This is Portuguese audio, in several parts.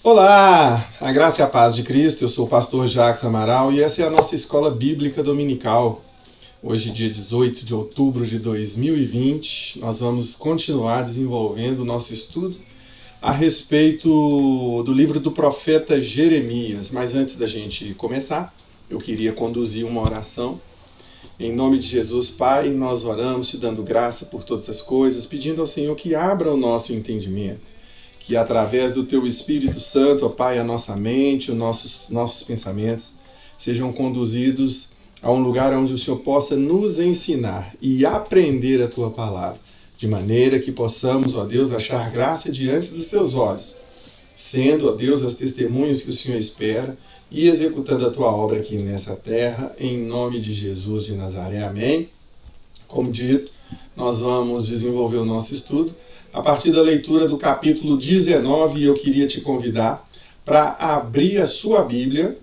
Olá, a graça e a paz de Cristo, eu sou o pastor Jacques Amaral e essa é a nossa Escola Bíblica Dominical. Hoje, dia 18 de outubro de 2020, nós vamos continuar desenvolvendo o nosso estudo a respeito do livro do profeta Jeremias. Mas antes da gente começar, eu queria conduzir uma oração. Em nome de Jesus, Pai, nós oramos te dando graça por todas as coisas, pedindo ao Senhor que abra o nosso entendimento. Que através do Teu Espírito Santo, ó Pai, a nossa mente, os nossos pensamentos sejam conduzidos a um lugar onde o Senhor possa nos ensinar e aprender a Tua palavra, de maneira que possamos, ó Deus, achar graça diante dos Teus olhos, sendo, ó Deus, as testemunhas que o Senhor espera e executando a Tua obra aqui nessa terra, em nome de Jesus de Nazaré. Amém. Como dito, nós vamos desenvolver o nosso estudo a partir da leitura do capítulo 19, e eu queria te convidar para abrir a sua Bíblia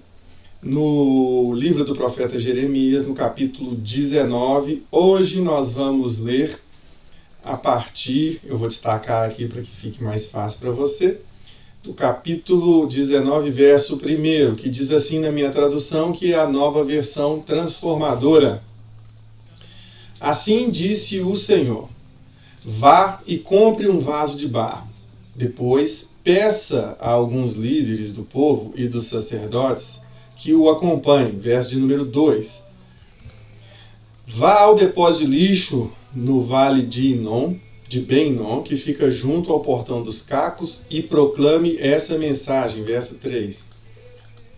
no livro do profeta Jeremias, no capítulo 19. Hoje nós vamos ler a partir, eu vou destacar aqui para que fique mais fácil para você, do capítulo 19, verso 1, que diz assim na minha tradução, que é a Nova Versão Transformadora. Assim disse o Senhor: vá e compre um vaso de barro. Depois, peça a alguns líderes do povo e dos sacerdotes que o acompanhem. Verso de número 2. Vá ao depósito de lixo no vale de Ben-Inom, que fica junto ao portão dos cacos, e proclame essa mensagem. Verso 3.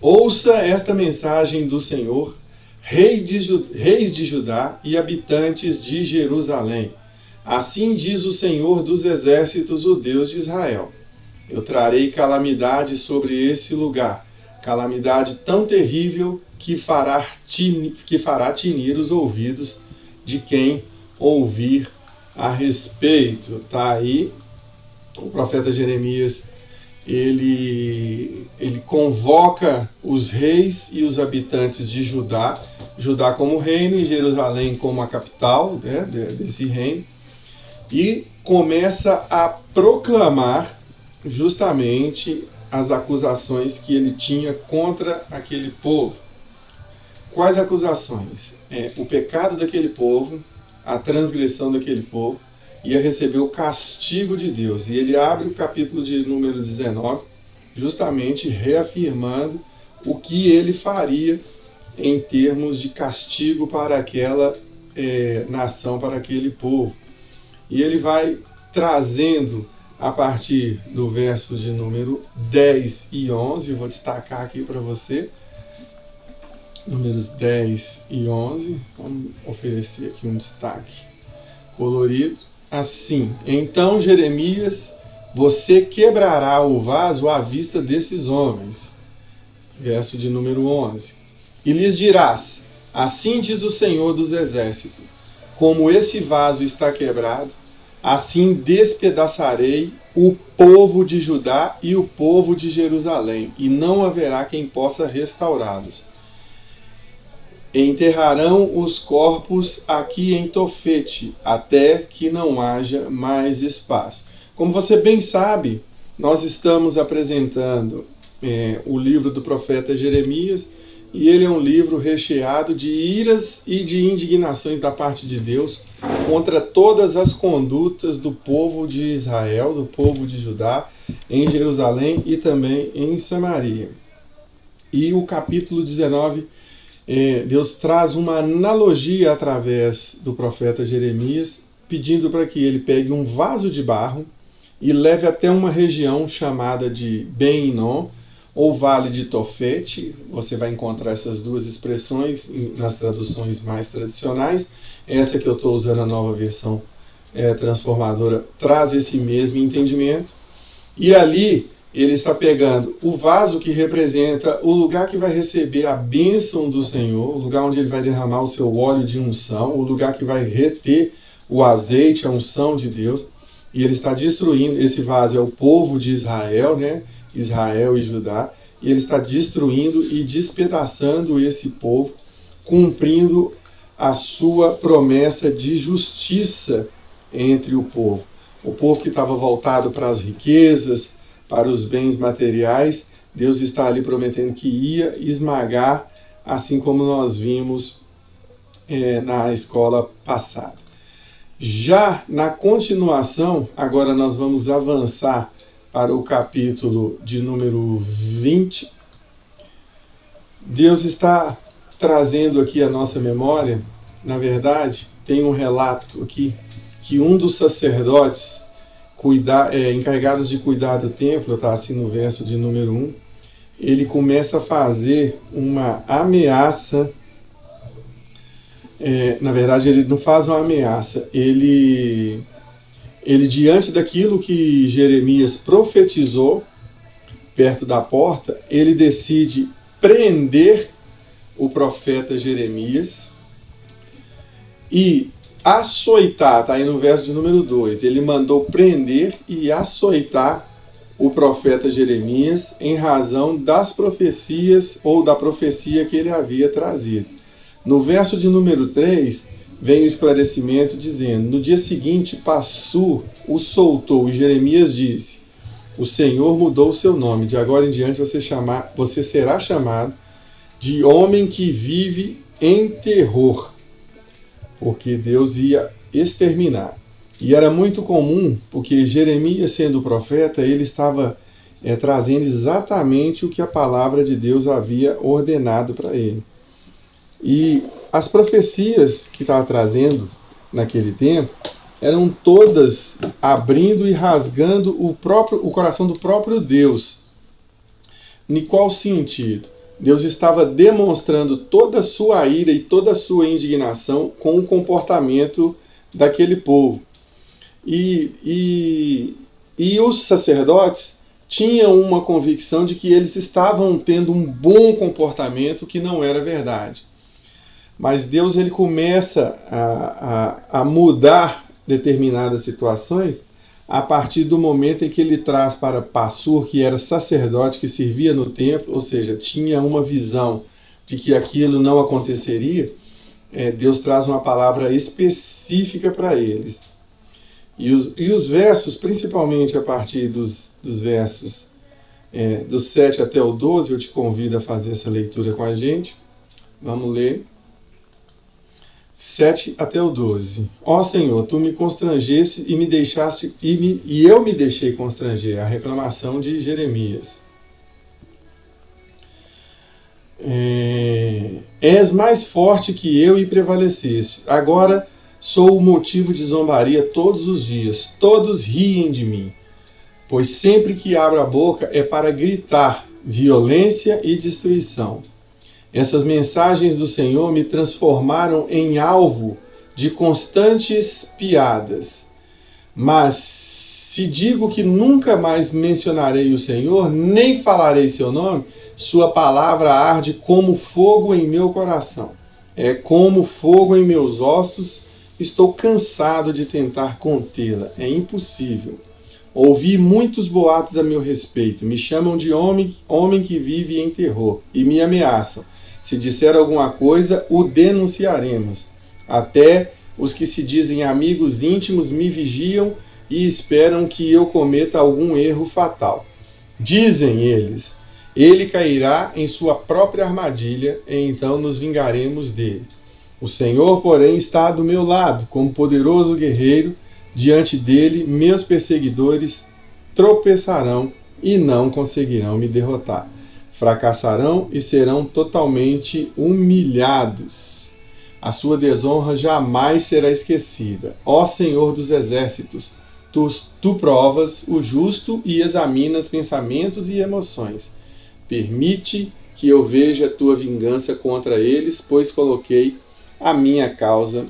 Ouça esta mensagem do Senhor, reis de Judá e habitantes de Jerusalém. Assim diz o Senhor dos Exércitos, o Deus de Israel: eu trarei calamidade sobre esse lugar, calamidade tão terrível que fará tinir os ouvidos de quem ouvir a respeito. Tá aí o profeta Jeremias, ele convoca os reis e os habitantes de Judá como reino e Jerusalém como a capital, né, desse reino, e começa a proclamar justamente as acusações que ele tinha contra aquele povo. Quais acusações? O pecado daquele povo, a transgressão daquele povo, ia receber o castigo de Deus. E ele abre o capítulo de número 19, justamente reafirmando o que ele faria em termos de castigo para aquela nação, para aquele povo. E ele vai trazendo, a partir do verso de número 10 e 11, vou destacar aqui para você, números 10 e 11, vamos oferecer aqui um destaque colorido. Assim: então Jeremias, você quebrará o vaso à vista desses homens. Verso de número 11. E lhes dirás: assim diz o Senhor dos Exércitos, como esse vaso está quebrado, assim despedaçarei o povo de Judá e o povo de Jerusalém, e não haverá quem possa restaurá-los. Enterrarão os corpos aqui em Tofete, até que não haja mais espaço. Como você bem sabe, nós estamos apresentando o livro do profeta Jeremias, e ele é um livro recheado de iras e de indignações da parte de Deus contra todas as condutas do povo de Israel, do povo de Judá, em Jerusalém e também em Samaria. E o capítulo 19, Deus traz uma analogia através do profeta Jeremias, pedindo para que ele pegue um vaso de barro e leve até uma região chamada de Ben-Inom, ou Vale de Tofete. Você vai encontrar essas duas expressões nas traduções mais tradicionais. Essa que eu estou usando, a Nova Versão Transformadora, traz esse mesmo entendimento. E ali ele está pegando o vaso que representa o lugar que vai receber a bênção do Senhor, o lugar onde ele vai derramar o seu óleo de unção, o lugar que vai reter o azeite, a unção de Deus. E ele está destruindo, esse vaso é o povo de Israel, né? Israel e Judá, e ele está destruindo e despedaçando esse povo, cumprindo a sua promessa de justiça entre o povo. O povo que estava voltado para as riquezas, para os bens materiais, Deus está ali prometendo que ia esmagar, assim como nós vimos na escola passada. Já na continuação, agora nós vamos avançar para o capítulo de número 20. Deus está trazendo aqui a nossa memória, na verdade, tem um relato aqui, que um dos sacerdotes encarregados de cuidar do templo, está assim no verso de número 1, ele começa a fazer uma ameaça. Na verdade, ele não faz uma ameaça, ele diante daquilo que Jeremias profetizou perto da porta, ele decide prender o profeta Jeremias e açoitar, está aí no verso de número 2, ele mandou prender e açoitar o profeta Jeremias em razão das profecias ou da profecia que ele havia trazido. No verso de número 3, vem o esclarecimento dizendo: no dia seguinte, Passur o soltou e Jeremias disse: o Senhor mudou o seu nome, de agora em diante você será chamado de homem que vive em terror, porque Deus ia exterminar. E era muito comum, porque Jeremias, sendo profeta, ele estava trazendo exatamente o que a palavra de Deus havia ordenado para ele. E as profecias que estava trazendo naquele tempo eram todas abrindo e rasgando o coração do próprio Deus. Em qual sentido? Deus estava demonstrando toda a sua ira e toda a sua indignação com o comportamento daquele povo. E os sacerdotes tinham uma convicção de que eles estavam tendo um bom comportamento que não era verdade. Mas Deus ele começa a mudar determinadas situações a partir do momento em que ele traz para Passur, que era sacerdote que servia no templo, ou seja, tinha uma visão de que aquilo não aconteceria. Deus traz uma palavra específica para eles. E os versos, principalmente a partir dos versos dos 7 até o 12, eu te convido a fazer essa leitura com a gente. Vamos ler. 7 até o 12. Ó Senhor, tu me constrangeste e me deixaste, e eu me deixei constranger. A reclamação de Jeremias. És mais forte que eu e prevaleceste. Agora sou o motivo de zombaria todos os dias. Todos riem de mim. Pois sempre que abro a boca é para gritar violência e destruição. Essas mensagens do Senhor me transformaram em alvo de constantes piadas. Mas se digo que nunca mais mencionarei o Senhor, nem falarei seu nome, sua palavra arde como fogo em meu coração. É como fogo em meus ossos, estou cansado de tentar contê-la. É impossível. Ouvi muitos boatos a meu respeito. Me chamam de homem que vive em terror e me ameaçam. Se disser alguma coisa, o denunciaremos. Até os que se dizem amigos íntimos me vigiam e esperam que eu cometa algum erro fatal. Dizem eles, ele cairá em sua própria armadilha e então nos vingaremos dele. O Senhor, porém, está do meu lado, como poderoso guerreiro. Diante dele, meus perseguidores tropeçarão e não conseguirão me derrotar. Fracassarão e serão totalmente humilhados. A sua desonra jamais será esquecida. Ó Senhor dos exércitos, tu provas o justo e examinas pensamentos e emoções. Permite que eu veja a tua vingança contra eles, pois coloquei a minha causa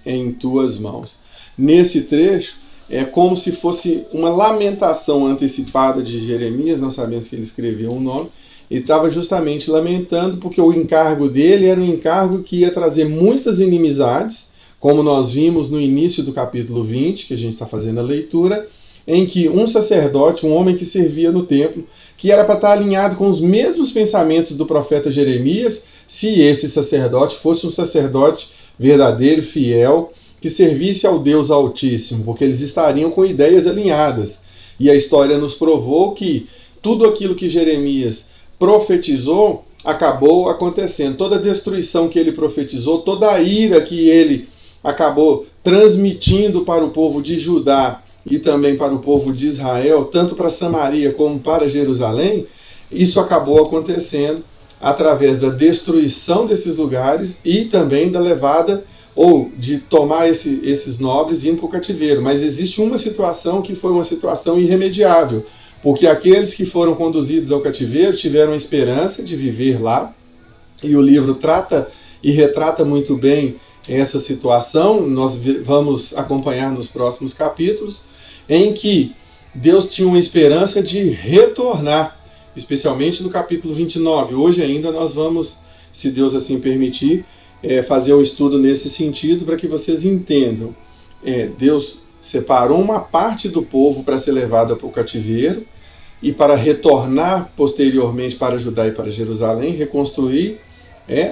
em tuas mãos. Nesse trecho, é como se fosse uma lamentação antecipada de Jeremias. Nós sabemos que ele escreveu um nome. Ele estava justamente lamentando porque o encargo dele era um encargo que ia trazer muitas inimizades, como nós vimos no início do capítulo 20, que a gente está fazendo a leitura, em que um sacerdote, um homem que servia no templo, que era para estar alinhado com os mesmos pensamentos do profeta Jeremias, se esse sacerdote fosse um sacerdote verdadeiro, fiel, que servisse ao Deus Altíssimo, porque eles estariam com ideias alinhadas. E a história nos provou que tudo aquilo que Jeremias profetizou acabou acontecendo. Toda a destruição que ele profetizou, toda a ira que ele acabou transmitindo para o povo de Judá e também para o povo de Israel, tanto para Samaria como para Jerusalém, isso acabou acontecendo através da destruição desses lugares e também da levada ou de tomar esses nobres indo para o cativeiro. Mas existe uma situação que foi uma situação irremediável, porque aqueles que foram conduzidos ao cativeiro tiveram a esperança de viver lá, e o livro trata e retrata muito bem essa situação. Nós vamos acompanhar nos próximos capítulos, em que Deus tinha uma esperança de retornar, especialmente no capítulo 29. Hoje ainda nós vamos, se Deus assim permitir, fazer um estudo nesse sentido para que vocês entendam. Deus separou uma parte do povo para ser levada para o cativeiro e para retornar posteriormente para Judá e para Jerusalém, reconstruir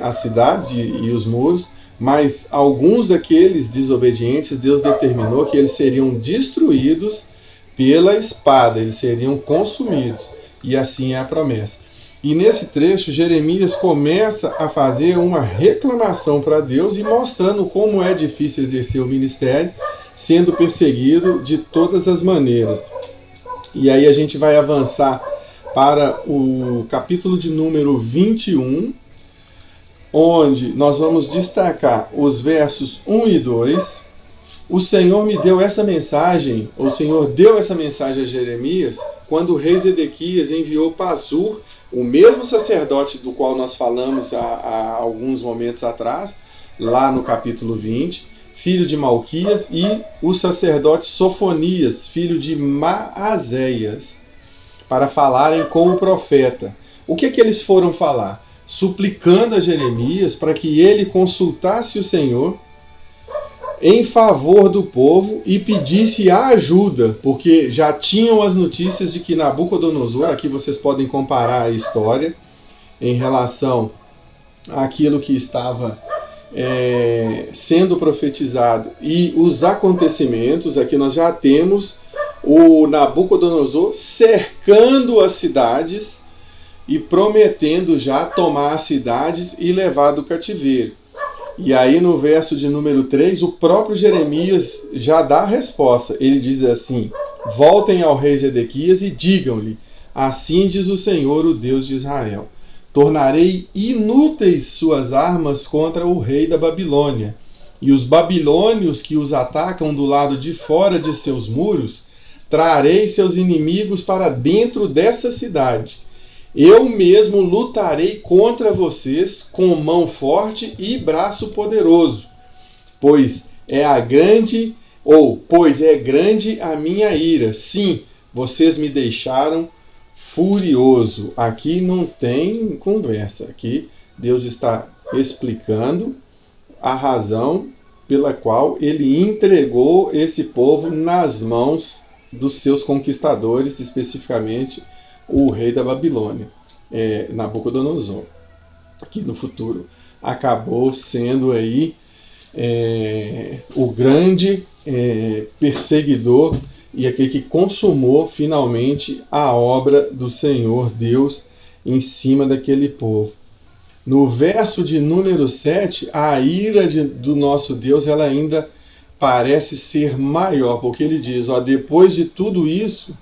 as cidades e os muros, mas alguns daqueles desobedientes, Deus determinou que eles seriam destruídos pela espada, eles seriam consumidos, e assim é a promessa. E nesse trecho, Jeremias começa a fazer uma reclamação para Deus e mostrando como é difícil exercer o ministério, sendo perseguido de todas as maneiras. E aí a gente vai avançar para o capítulo de número 21, onde nós vamos destacar os versos 1 e 2. O Senhor me deu essa mensagem, o Senhor deu essa mensagem a Jeremias, quando o rei Zedequias enviou Pazur, o mesmo sacerdote do qual nós falamos há alguns momentos atrás, lá no capítulo 20, filho de Malquias, e o sacerdote Sofonias, filho de Maazéias, para falarem com o profeta. O que eles foram falar? Suplicando a Jeremias para que ele consultasse o Senhor em favor do povo e pedisse a ajuda, porque já tinham as notícias de que Nabucodonosor, aqui vocês podem comparar a história em relação àquilo que estava sendo profetizado e os acontecimentos. Aqui nós já temos o Nabucodonosor cercando as cidades e prometendo já tomar as cidades e levar do cativeiro. E aí no verso de número 3, o próprio Jeremias já dá a resposta. Ele diz assim: voltem ao rei Zedequias e digam-lhe, assim diz o Senhor, o Deus de Israel, tornarei inúteis suas armas contra o rei da Babilônia, e os babilônios que os atacam do lado de fora de seus muros, trarei seus inimigos para dentro dessa cidade. Eu mesmo lutarei contra vocês com mão forte e braço poderoso, pois é grande a minha ira. Sim, vocês me deixaram furioso. Aqui não tem conversa. Aqui Deus está explicando a razão pela qual ele entregou esse povo nas mãos dos seus conquistadores, especificamente o rei da Babilônia, Nabucodonosor, que no futuro acabou sendo aí o grande perseguidor e aquele que consumou finalmente a obra do Senhor Deus em cima daquele povo. No verso de número 7, a ira do nosso Deus ela ainda parece ser maior, porque ele diz, depois de tudo isso,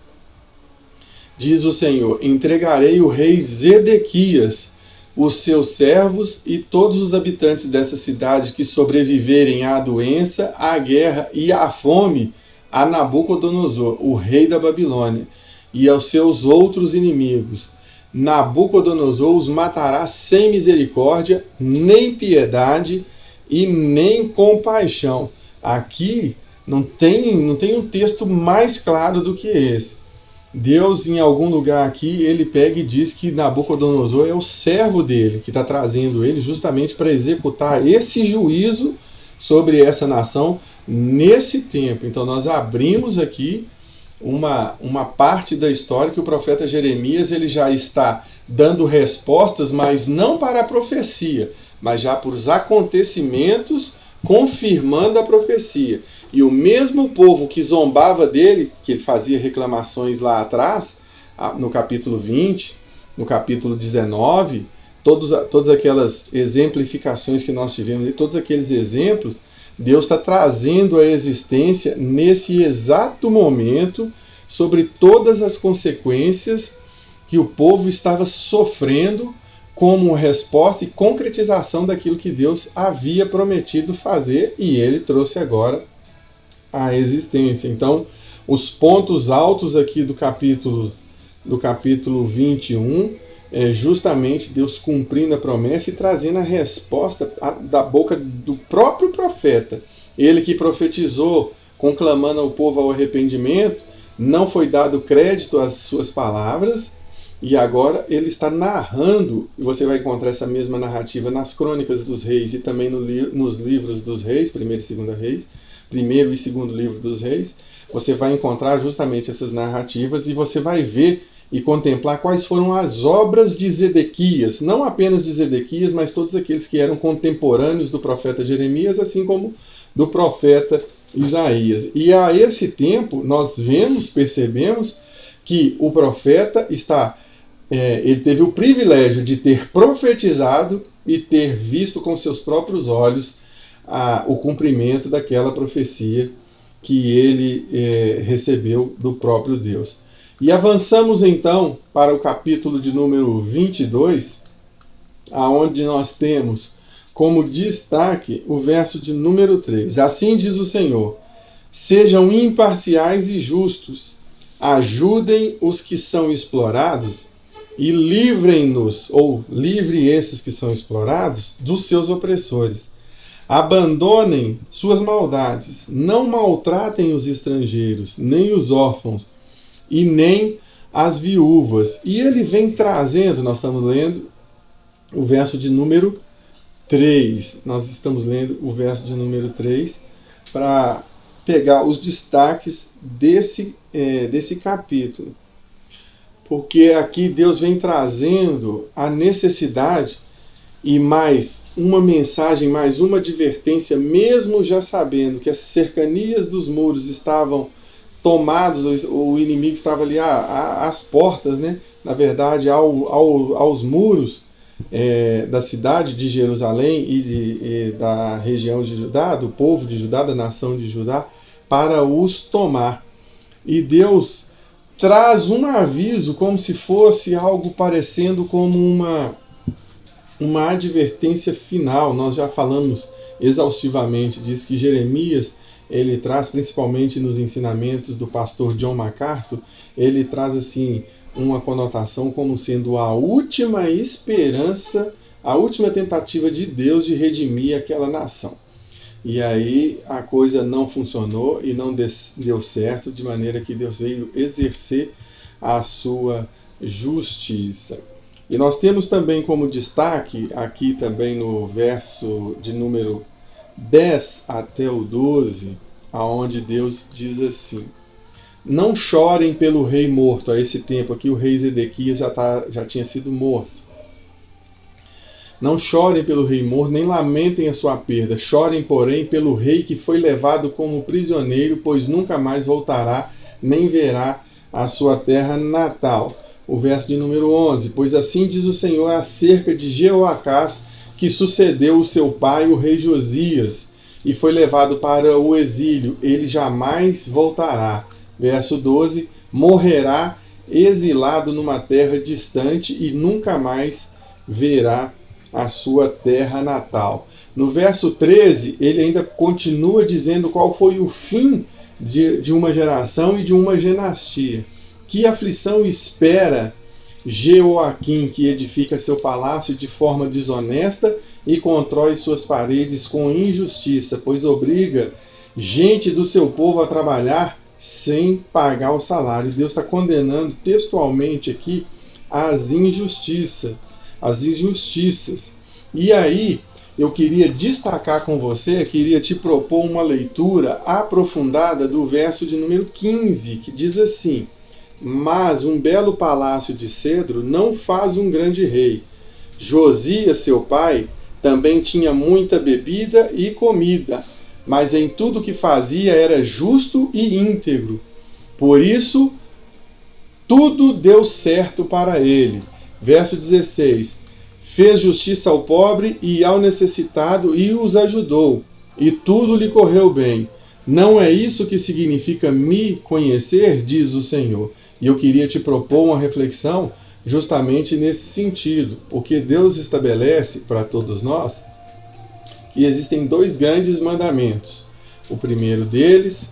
diz o Senhor, entregarei o rei Zedequias, os seus servos e todos os habitantes dessa cidade que sobreviverem à doença, à guerra e à fome, a Nabucodonosor, o rei da Babilônia, e aos seus outros inimigos. Nabucodonosor os matará sem misericórdia, nem piedade e nem compaixão. Aqui não tem um texto mais claro do que esse. Deus, em algum lugar aqui, ele pega e diz que Nabucodonosor é o servo dele, que está trazendo ele justamente para executar esse juízo sobre essa nação nesse tempo. Então nós abrimos aqui uma parte da história que o profeta Jeremias ele já está dando respostas, mas não para a profecia, mas já para os acontecimentos confirmando a profecia. E o mesmo povo que zombava dele, que ele fazia reclamações lá atrás, no capítulo 20, no capítulo 19, todas aquelas exemplificações que nós tivemos, e todos aqueles exemplos, Deus está trazendo à existência nesse exato momento sobre todas as consequências que o povo estava sofrendo como resposta e concretização daquilo que Deus havia prometido fazer e ele trouxe agora à existência. Então, os pontos altos aqui do capítulo 21 é justamente Deus cumprindo a promessa e trazendo a resposta da boca do próprio profeta. Ele que profetizou, conclamando ao povo ao arrependimento, não foi dado crédito às suas palavras, e agora ele está narrando, e você vai encontrar essa mesma narrativa nas Crônicas dos Reis e também nos livros dos Reis, primeiro e segundo livro dos Reis. Você vai encontrar justamente essas narrativas e você vai ver e contemplar quais foram as obras de Zedequias, não apenas de Zedequias, mas todos aqueles que eram contemporâneos do profeta Jeremias, assim como do profeta Isaías. E a esse tempo nós percebemos que o profeta ele teve o privilégio de ter profetizado e ter visto com seus próprios olhos o cumprimento daquela profecia que ele recebeu do próprio Deus. E avançamos então para o capítulo de número 22, aonde nós temos como destaque o verso de número 3. Assim diz o Senhor: sejam imparciais e justos, ajudem os que são explorados e livrem-nos, ou livre esses que são explorados, dos seus opressores. Abandonem suas maldades, não maltratem os estrangeiros, nem os órfãos, e nem as viúvas. E ele vem trazendo, nós estamos lendo o verso de número 3. Nós estamos lendo o verso de número 3 para pegar os destaques desse capítulo. Porque aqui Deus vem trazendo a necessidade e mais uma mensagem, mais uma advertência, mesmo já sabendo que as cercanias dos muros estavam tomados, o inimigo estava ali às portas, né? Na verdade, aos muros da cidade de Jerusalém e da região de Judá, do povo de Judá, da nação de Judá, para os tomar. E Deus traz um aviso como se fosse algo parecendo como uma advertência final. Nós já falamos exaustivamente disso, que Jeremias ele traz, principalmente nos ensinamentos do pastor John MacArthur, ele traz assim uma conotação como sendo a última esperança, a última tentativa de Deus de redimir aquela nação. E aí a coisa não funcionou e não deu certo, de maneira que Deus veio exercer a sua justiça. E nós temos também como destaque, aqui também no verso de número 10 até o 12, aonde Deus diz assim: não chorem pelo rei morto. A esse tempo aqui o rei Zedequias já tinha sido morto. Não chorem pelo rei morto, nem lamentem a sua perda. Chorem, porém, pelo rei que foi levado como prisioneiro, pois nunca mais voltará, nem verá a sua terra natal. O verso de número 11. Pois assim diz o Senhor acerca de Jeoacás, que sucedeu o seu pai, o rei Josias, e foi levado para o exílio. Ele jamais voltará. Verso 12. Morrerá exilado numa terra distante e nunca mais verá a sua terra natal. No verso 13, ele ainda continua dizendo qual foi o fim de uma geração e de uma dinastia. Que aflição espera Jeoaquim, que edifica seu palácio de forma desonesta e constrói suas paredes com injustiça, pois obriga gente do seu povo a trabalhar sem pagar o salário. Deus está condenando textualmente aqui as injustiças. E aí, eu queria destacar com você, queria te propor uma leitura aprofundada do verso de número 15, que diz assim: mas um belo palácio de cedro não faz um grande rei. Josias, seu pai, Também tinha muita bebida e comida, mas em tudo que fazia era justo e íntegro. Por isso, tudo deu certo para ele. Verso 16. Fez justiça ao pobre e ao necessitado e os ajudou, e tudo lhe correu bem. Não é isso que significa me conhecer, diz o Senhor. E eu queria te propor uma reflexão justamente nesse sentido, porque Deus estabelece para todos nós que existem dois grandes mandamentos. O primeiro deles,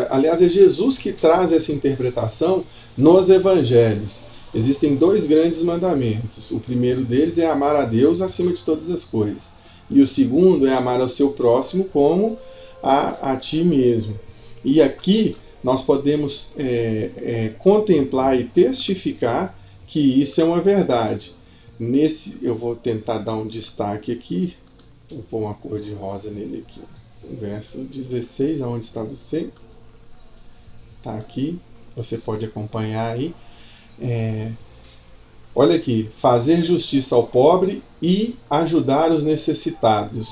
aliás, é Jesus que traz essa interpretação nos evangelhos. Existem dois grandes mandamentos. O primeiro deles é amar a Deus acima de todas as coisas. E o segundo é amar ao seu próximo como a ti mesmo. E aqui nós podemos contemplar e testificar que isso é uma verdade. Eu vou tentar dar um destaque aqui. Vou pôr uma cor de rosa nele aqui. Verso 16, aonde está você? Está aqui. Você pode acompanhar aí. Olha aqui, fazer justiça ao pobre e ajudar os necessitados.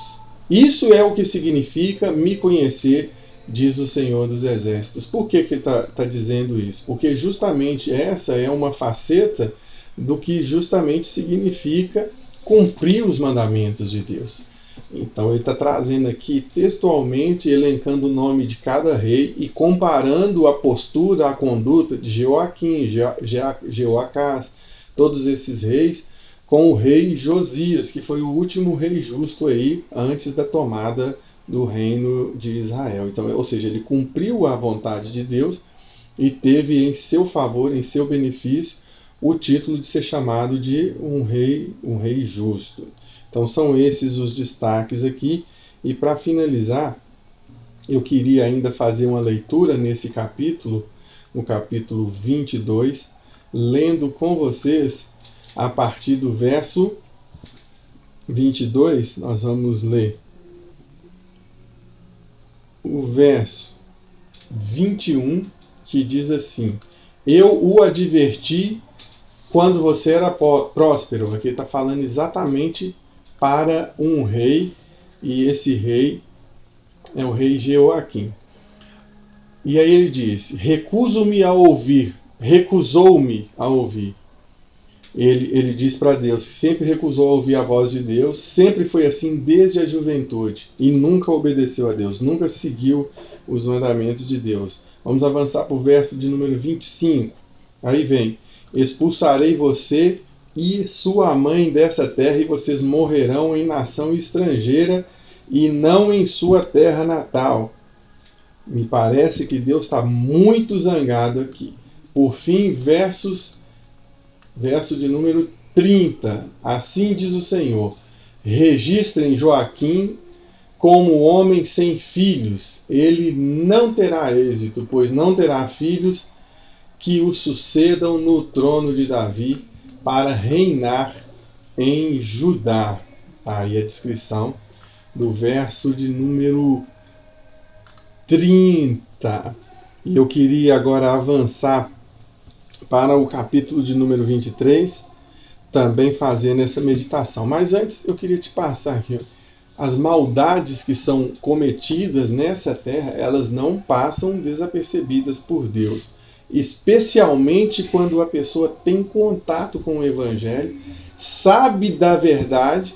Isso é o que significa me conhecer, diz o Senhor dos Exércitos. Por que ele está dizendo isso? Porque justamente essa é uma faceta do que justamente significa cumprir os mandamentos de Deus. Então ele está trazendo aqui textualmente, elencando o nome de cada rei e comparando a postura, a conduta de Joaquim, Jeoacás, todos esses reis, com o rei Josias, que foi o último rei justo aí antes da tomada do reino de Israel. Então, ou seja, ele cumpriu a vontade de Deus e teve em seu favor, em seu benefício, o título de ser chamado de um rei justo. Então são esses os destaques aqui. E para finalizar, eu queria ainda fazer uma leitura nesse capítulo, no capítulo 22, lendo com vocês a partir do verso 22, nós vamos ler o verso 21, que diz assim: eu o adverti quando você era próspero. Aqui está falando exatamente para um rei, e esse rei é o rei Jeoaquim. E aí ele disse: recusou-me a ouvir. Ele diz para Deus que sempre recusou a ouvir a voz de Deus, sempre foi assim desde a juventude, e nunca obedeceu a Deus, nunca seguiu os mandamentos de Deus. Vamos avançar para o verso de número 25. Aí vem: expulsarei você e sua mãe dessa terra, e vocês morrerão em nação estrangeira e não em sua terra natal. Me parece que Deus está muito zangado aqui. Por fim, verso de número 30. Assim diz o Senhor: registrem Joaquim como homem sem filhos. Ele não terá êxito, pois não terá filhos que o sucedam no trono de Davi para reinar em Judá. Aí a descrição do verso de número 30. E eu queria agora avançar para o capítulo de número 23, também fazendo essa meditação. Mas antes eu queria te passar aqui, as maldades que são cometidas nessa terra, elas não passam desapercebidas por Deus. Especialmente quando a pessoa tem contato com o Evangelho, sabe da verdade,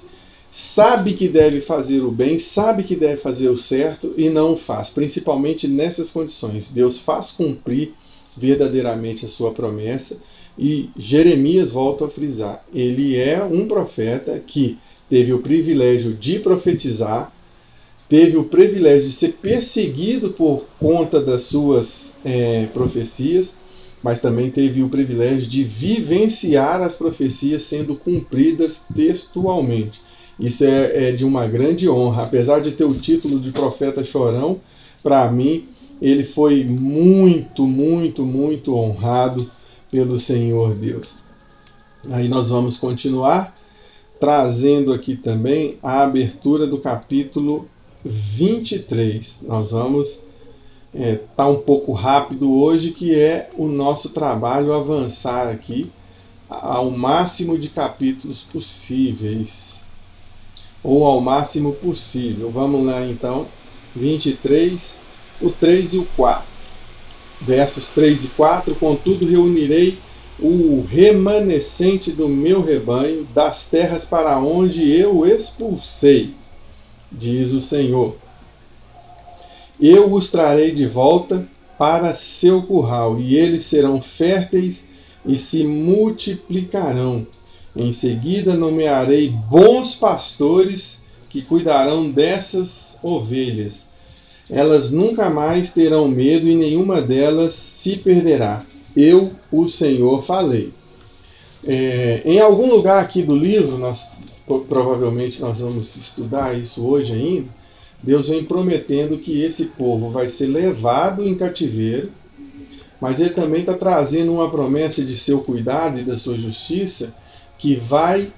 sabe que deve fazer o bem, sabe que deve fazer o certo e não faz. Principalmente nessas condições, Deus faz cumprir verdadeiramente a sua promessa. E Jeremias volta a frisar: ele é um profeta que teve o privilégio de profetizar, teve o privilégio de ser perseguido por conta das suas profecias, mas também teve o privilégio de vivenciar as profecias sendo cumpridas textualmente. Isso é de uma grande honra. Apesar de ter o título de profeta chorão, para mim ele foi muito, muito, muito honrado pelo Senhor Deus. Aí nós vamos continuar trazendo aqui também a abertura do capítulo 23. Nós vamos tá um pouco rápido hoje, que é o nosso trabalho avançar aqui ao máximo de capítulos possíveis. ou ao máximo possível. Vamos lá então, 23, o 3 e o 4. Versos 3 e 4, contudo reunirei o remanescente do meu rebanho das terras para onde eu expulsei, diz o Senhor. Eu os trarei de volta para seu curral, e eles serão férteis e se multiplicarão. Em seguida nomearei bons pastores que cuidarão dessas ovelhas. Elas nunca mais terão medo e nenhuma delas se perderá. Eu, o Senhor, falei. Em algum lugar aqui do livro, provavelmente nós vamos estudar isso hoje ainda, Deus vem prometendo que esse povo vai ser levado em cativeiro, mas ele também está trazendo uma promessa de seu cuidado e da sua justiça que vai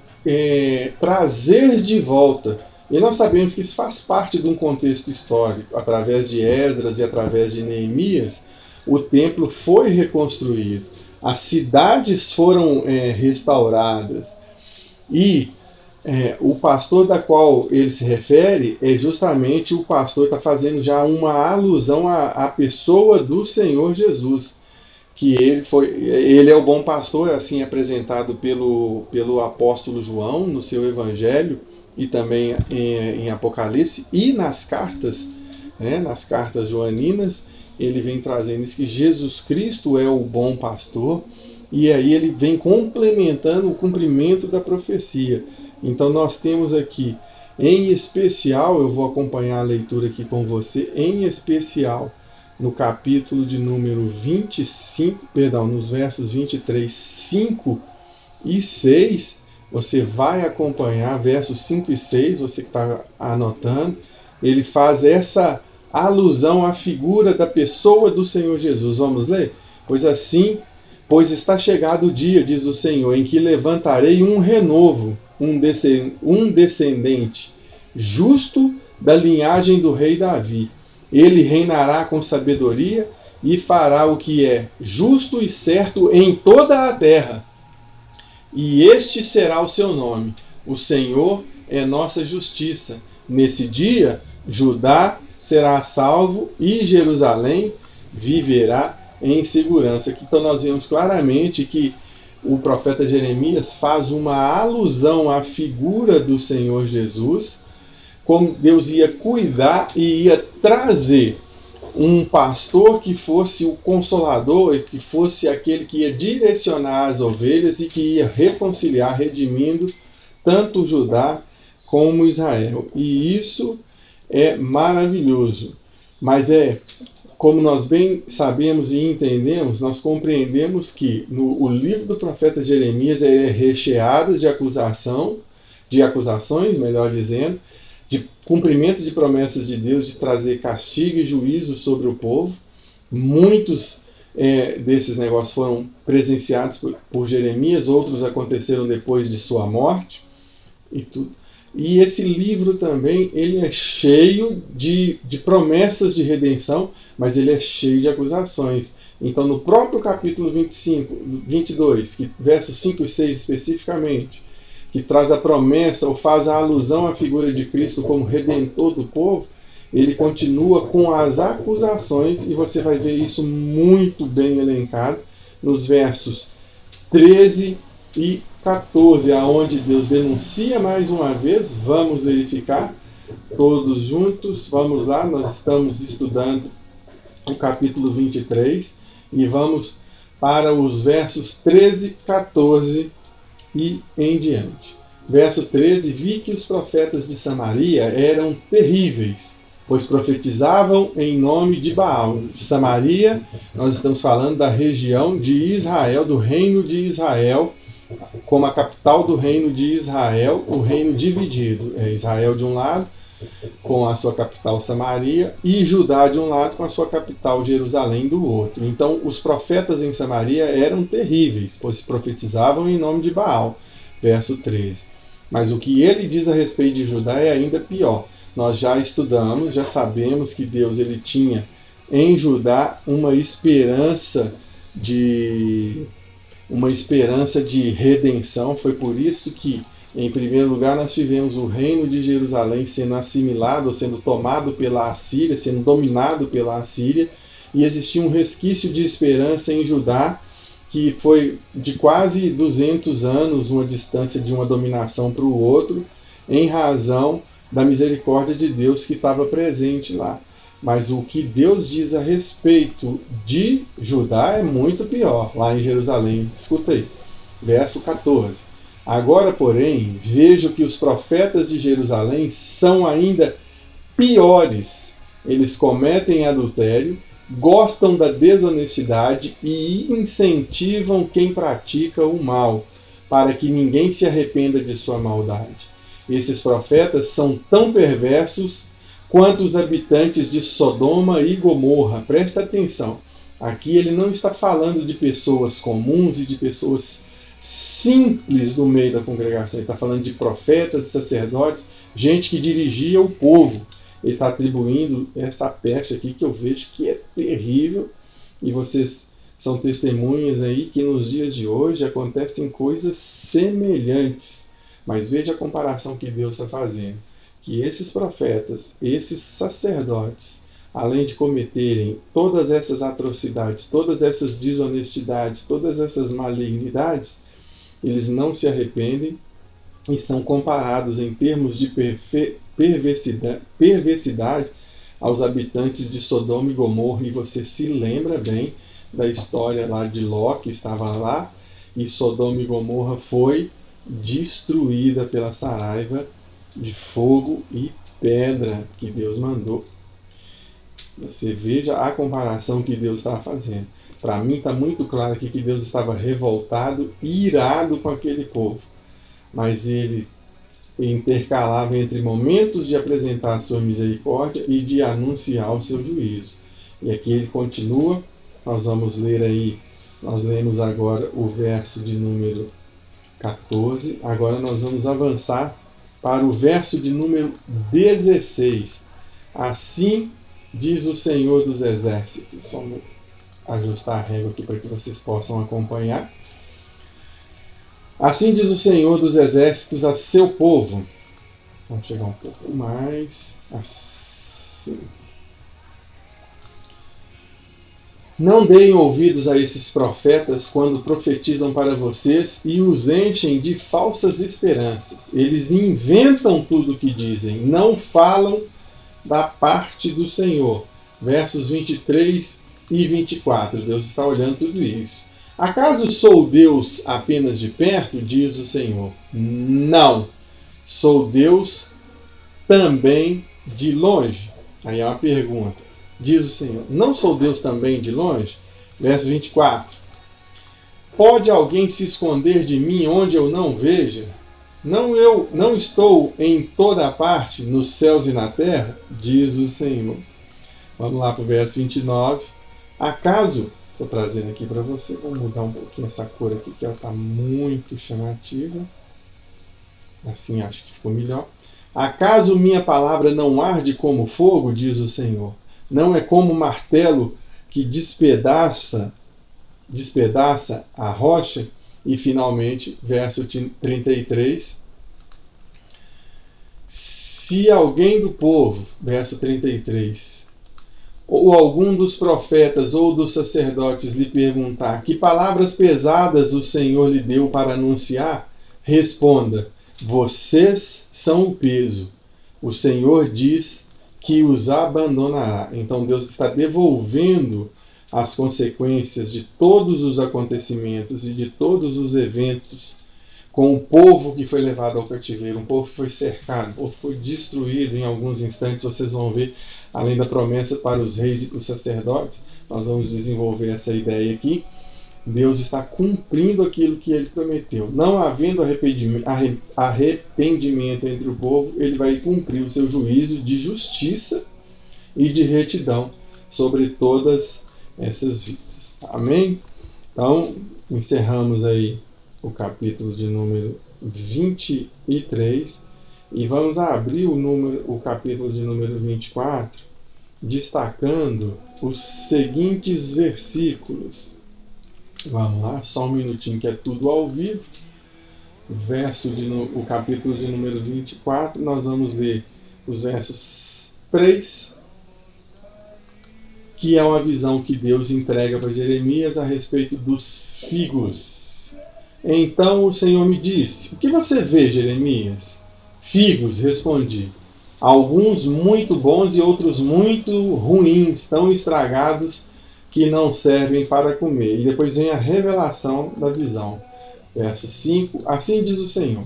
trazer de volta. E nós sabemos que isso faz parte de um contexto histórico. Através de Esdras e através de Neemias, o templo foi reconstruído, as cidades foram restauradas. E o pastor da qual ele se refere é justamente o pastor que está fazendo já uma alusão à pessoa do Senhor Jesus. Que ele é o bom pastor, assim apresentado pelo apóstolo João no seu evangelho e também em Apocalipse e nas cartas joaninas, ele vem trazendo isso, que Jesus Cristo é o bom pastor, e aí ele vem complementando o cumprimento da profecia. Então nós temos aqui, em especial, eu vou acompanhar a leitura aqui com você, em especial, no capítulo de número 25, nos versos 23, 5 e 6, você vai acompanhar, versos 5 e 6, você que está anotando, ele faz essa alusão à figura da pessoa do Senhor Jesus. Vamos ler? Pois está chegado o dia, diz o Senhor, em que levantarei um renovo, um descendente justo da linhagem do rei Davi. Ele reinará com sabedoria e fará o que é justo e certo em toda a terra. E este será o seu nome. O Senhor é nossa justiça. Nesse dia, Judá será salvo e Jerusalém viverá em segurança. Aqui então nós vemos claramente que o profeta Jeremias faz uma alusão à figura do Senhor Jesus, como Deus ia cuidar e ia trazer um pastor que fosse o consolador, e que fosse aquele que ia direcionar as ovelhas e que ia reconciliar, redimindo tanto Judá como Israel. E isso é maravilhoso. Mas como nós bem sabemos e entendemos, nós compreendemos que o livro do profeta Jeremias é recheado de acusações, melhor dizendo, de cumprimento de promessas de Deus, de trazer castigo e juízo sobre o povo. Muitos desses negócios foram presenciados por Jeremias, outros aconteceram depois de sua morte e tudo. E esse livro também, ele é cheio de promessas de redenção, mas ele é cheio de acusações. Então, no próprio capítulo 22, versos 5 e 6 especificamente, que traz a promessa ou faz a alusão à figura de Cristo como redentor do povo, ele continua com as acusações, e você vai ver isso muito bem elencado nos versos 13 e 14, aonde Deus denuncia mais uma vez. Vamos verificar todos juntos. Vamos lá, nós estamos estudando o capítulo 23 e vamos para os versos 13, 14 e em diante. Verso 13: vi que os profetas de Samaria eram terríveis, pois profetizavam em nome de Baal. Samaria, nós estamos falando da região de Israel, do reino de Israel, como a capital do reino de Israel, o reino dividido. Israel de um lado, com a sua capital Samaria, e Judá de um lado, com a sua capital Jerusalém do outro. Então, os profetas em Samaria eram terríveis, pois profetizavam em nome de Baal. Verso 13. Mas o que ele diz a respeito de Judá é ainda pior. Nós já estudamos, já sabemos que Deus ele tinha em Judá uma esperança de redenção. Foi por isso que Em primeiro lugar, nós tivemos o reino de Jerusalém sendo assimilado, ou sendo tomado pela Assíria, sendo dominado pela Assíria, e existia um resquício de esperança em Judá, que foi de quase 200 anos, uma distância de uma dominação para o outro, em razão da misericórdia de Deus que estava presente lá. Mas o que Deus diz a respeito de Judá é muito pior, lá em Jerusalém. Escuta aí, verso 14. Agora, porém, vejo que os profetas de Jerusalém são ainda piores. Eles cometem adultério, gostam da desonestidade e incentivam quem pratica o mal, para que ninguém se arrependa de sua maldade. Esses profetas são tão perversos quanto os habitantes de Sodoma e Gomorra. Presta atenção. Aqui ele não está falando de pessoas comuns e de pessoas simples no meio da congregação. Ele está falando de profetas, sacerdotes, gente que dirigia o povo. Ele está atribuindo essa peste aqui que eu vejo que é terrível. E vocês são testemunhas aí que nos dias de hoje acontecem coisas semelhantes. Mas veja a comparação que Deus está fazendo. Que esses profetas, esses sacerdotes, além de cometerem todas essas atrocidades, todas essas desonestidades, todas essas malignidades, eles não se arrependem e são comparados em termos de perversidade aos habitantes de Sodoma e Gomorra. E você se lembra bem da história lá de Ló, que estava lá, e Sodoma e Gomorra foi destruída pela saraiva de fogo e pedra que Deus mandou. Você veja a comparação que Deus estava fazendo. Para mim está muito claro aqui que Deus estava revoltado e irado com aquele povo. Mas ele intercalava entre momentos de apresentar a sua misericórdia e de anunciar o seu juízo. E aqui ele continua, nós vamos ler aí, nós lemos agora o verso de número 14, agora nós vamos avançar para o verso de número 16. Assim diz o Senhor dos Exércitos. Vamos ajustar a régua aqui para que vocês possam acompanhar. Assim diz o Senhor dos Exércitos a seu povo. Vamos chegar um pouco mais. Assim. Não deem ouvidos a esses profetas quando profetizam para vocês e os enchem de falsas esperanças. Eles inventam tudo o que dizem, não falam da parte do Senhor. Versos 23 e 24. Deus está olhando tudo isso. Acaso sou Deus apenas de perto, diz o Senhor? Não. Sou Deus também de longe. Aí é uma pergunta. Diz o Senhor, não sou Deus também de longe? Verso 24. Pode alguém se esconder de mim onde eu não veja? Eu não estou em toda parte, nos céus e na terra? Diz o Senhor. Vamos lá para o verso 29. Acaso, estou trazendo aqui para você, vou mudar um pouquinho essa cor aqui, que ela está muito chamativa. Assim acho que ficou melhor. Acaso minha palavra não arde como fogo, diz o Senhor? Não é como martelo que despedaça a rocha? E finalmente, verso 33. Se alguém do povo, verso 33, ou algum dos profetas ou dos sacerdotes lhe perguntar que palavras pesadas o Senhor lhe deu para anunciar, responda: vocês são o peso. O Senhor diz que os abandonará. Então Deus está devolvendo as consequências de todos os acontecimentos e de todos os eventos com o povo que foi levado ao cativeiro, um povo que foi cercado, um povo que foi destruído. Em alguns instantes vocês vão ver, além da promessa para os reis e para os sacerdotes, nós vamos desenvolver essa ideia aqui. Deus está cumprindo aquilo que ele prometeu. Não havendo arrependimento entre o povo, ele vai cumprir o seu juízo de justiça e de retidão sobre todas essas vidas. Amém? Então, encerramos aí o capítulo de número 23 e vamos abrir o capítulo de número 24, destacando os seguintes versículos. Vamos lá, só um minutinho que é tudo ao vivo. o capítulo de número 24, nós vamos ler os versos 3, que é uma visão que Deus entrega para Jeremias a respeito dos figos. Então o Senhor me disse: o que você vê, Jeremias? Figos, respondi. Alguns muito bons e outros muito ruins, tão estragados que não servem para comer. E depois vem a revelação da visão. Verso 5, assim diz o Senhor,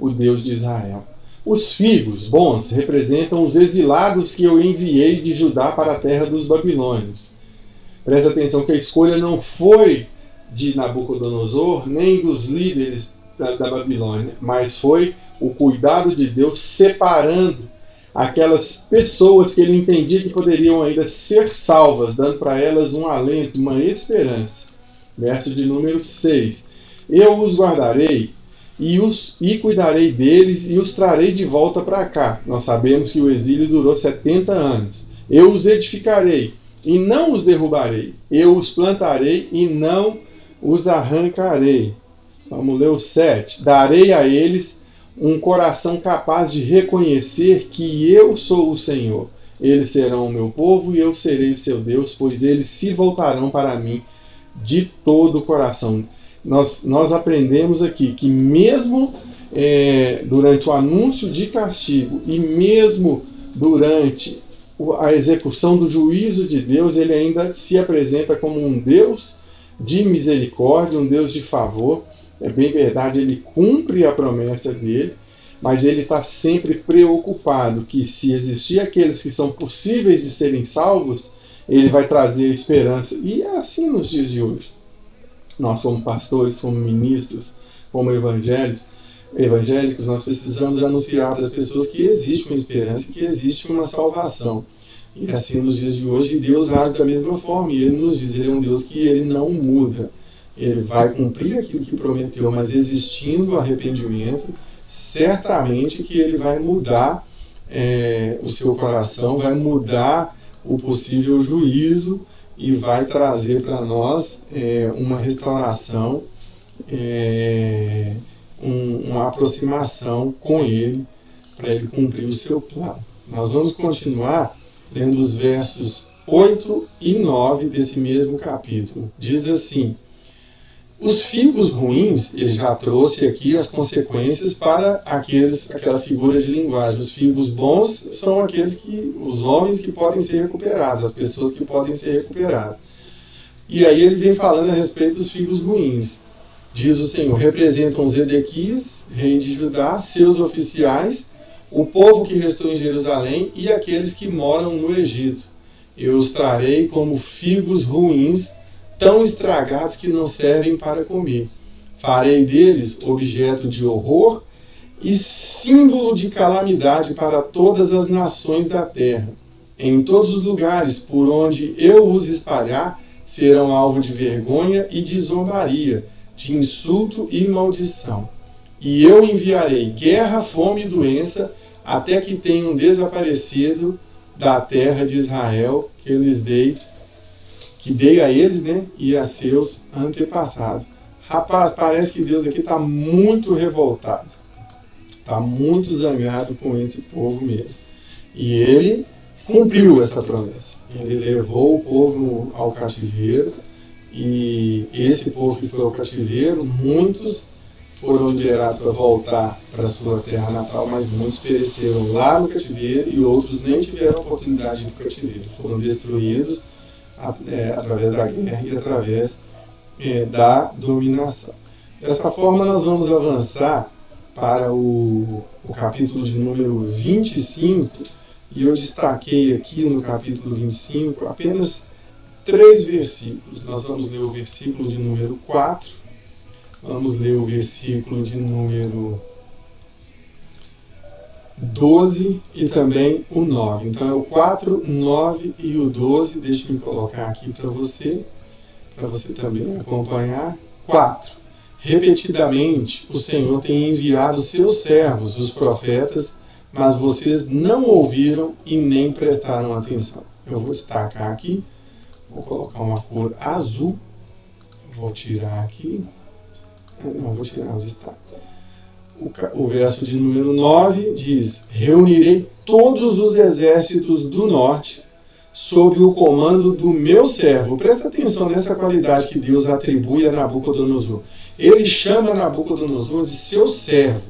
o Deus de Israel. Os figos bons representam os exilados que eu enviei de Judá para a terra dos babilônios. Presta atenção que a escolha não foi de Nabucodonosor, nem dos líderes da Babilônia, mas foi o cuidado de Deus separando aquelas pessoas que ele entendia que poderiam ainda ser salvas, dando para elas um alento, uma esperança. Verso de número 6. Eu os guardarei e cuidarei deles e os trarei de volta para cá. Nós sabemos que o exílio durou 70 anos. Eu os edificarei e não os derrubarei. Eu os plantarei e não os arrancarei. Vamos ler o 7. Darei a eles um coração capaz de reconhecer que eu sou o Senhor. Eles serão o meu povo e eu serei o seu Deus, pois eles se voltarão para mim de todo o coração. Nós aprendemos aqui que mesmo durante o anúncio de castigo e mesmo durante a execução do juízo de Deus, ele ainda se apresenta como um Deus de misericórdia, um Deus de favor. É bem verdade, ele cumpre a promessa dele, mas ele está sempre preocupado que se existir aqueles que são possíveis de serem salvos, ele vai trazer esperança. E é assim nos dias de hoje. Nós como pastores, como ministros, como evangélicos, nós precisamos anunciar para as pessoas que existe uma esperança, que existe uma salvação. E assim nos dias de hoje, Deus age da mesma forma, e ele nos diz, ele é um Deus que ele não muda. Ele vai cumprir aquilo que prometeu, mas existindo arrependimento, certamente que ele vai mudar o seu coração, vai mudar o possível juízo e vai trazer para nós uma restauração, uma aproximação com ele, para ele cumprir o seu plano. Nós vamos continuar lendo os versos 8 e 9 desse mesmo capítulo. Diz assim: os figos ruins, ele já trouxe aqui as consequências para aquela figura de linguagem. Os figos bons são os homens que podem ser recuperados, as pessoas que podem ser recuperadas. E aí ele vem falando a respeito dos figos ruins. Diz o Senhor: representam Zedequias, rei de Judá, seus oficiais, o povo que restou em Jerusalém e aqueles que moram no Egito. Eu os trarei como figos ruins, tão estragados que não servem para comer. Farei deles objeto de horror e símbolo de calamidade para todas as nações da terra. Em todos os lugares por onde eu os espalhar, serão alvo de vergonha e de zombaria, de insulto e maldição. E eu enviarei guerra, fome e doença, até que tenham desaparecido da terra de Israel, que dei a eles, né, e a seus antepassados. Rapaz, parece que Deus aqui está muito revoltado. Está muito zangado com esse povo mesmo. E ele cumpriu essa promessa. Ele levou o povo ao cativeiro, e esse povo que foi ao cativeiro, muitos foram liderados para voltar para a sua terra natal, mas muitos pereceram lá no cativeiro e outros nem tiveram a oportunidade de ir para o cativeiro. Foram destruídos através da guerra e através da dominação. Dessa forma, nós vamos avançar para o capítulo de número 25, e eu destaquei aqui no capítulo 25 apenas 3 versículos. Nós vamos ler o versículo de número 4, vamos ler o versículo de número 12 e também o 9. Então é o 4, 9 e o 12. Deixa eu colocar aqui para você também acompanhar. 4. Repetidamente o Senhor tem enviado seus servos, os profetas, mas vocês não ouviram e nem prestaram atenção. Eu vou destacar aqui, vou colocar uma cor azul, vou tirar aqui, não, vou tirar os destaques. o verso de número 9 diz: reunirei todos os exércitos do norte sob o comando do meu servo. Presta atenção nessa qualidade que Deus atribui a Nabucodonosor. Ele chama Nabucodonosor de seu servo,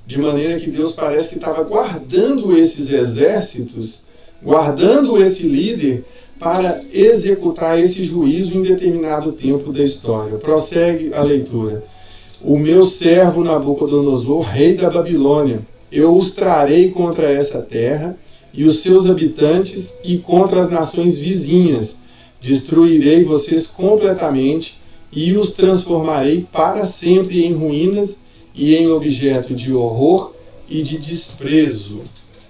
de maneira que Deus parece que estava guardando esses exércitos, guardando esse líder para executar esse juízo em determinado tempo da história. Prossegue a leitura. O meu servo Nabucodonosor, rei da Babilônia, eu os trarei contra essa terra e os seus habitantes e contra as nações vizinhas. Destruirei vocês completamente e os transformarei para sempre em ruínas e em objeto de horror e de desprezo.